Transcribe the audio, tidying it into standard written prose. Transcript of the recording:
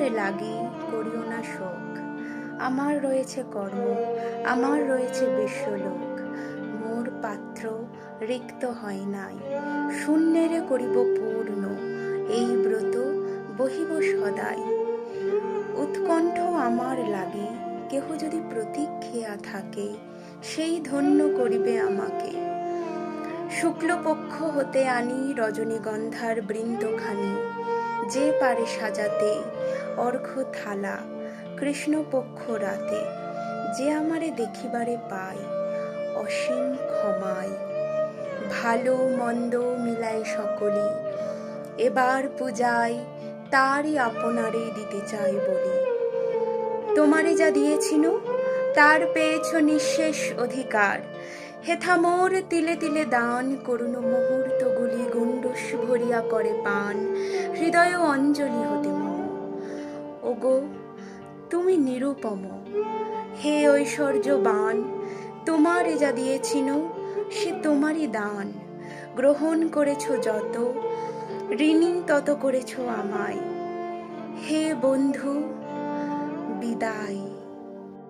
লাগি করিও না শোক, আমার রয়েছে কর্ম, আমার রয়েছে বিশ্বলোক। মোর পাত্র রিক্ত হয় নাই, শূন্যেরে করিব পূর্ণ, এই ব্রত বহিব সদাই। উৎকণ্ঠ আমার লাগি কেহ যদি প্রতীক্ষিয়া থাকে, সেই ধন্য করিবে আমাকে। শুক্লপক্ষ হতে আনি রজনীগন্ধার বৃন্দখানি, যে পারে সাজাতে অর্ঘ্য থালা কৃষ্ণপক্ষ রাতে। যে আমারে দেখিবারে পায় অসীম ক্ষমায়, ভালো মন্দ মিলাই সকলি, এবার পূজায় তারই আপনারে দিতে চাই বলি। তোমারে যা দিয়েছিনু তার পেয়েছ নিঃশেষ অধিকার, হেথা মোর তিলে তিলে দান করুণ মুহূর্তগুলি গুণ্ডুস ভরিয়া করে পান, হৃদয় অঞ্জলি হতে মম। ওগো তুমি নিরুপম, হে ঐশ্বর্যবান, তোমারে যা দিয়েছিনু সে তোমারই দান। গ্রহণ করেছ যত, ঋণী তত করেছ আমায়। হে বন্ধু বিদায়।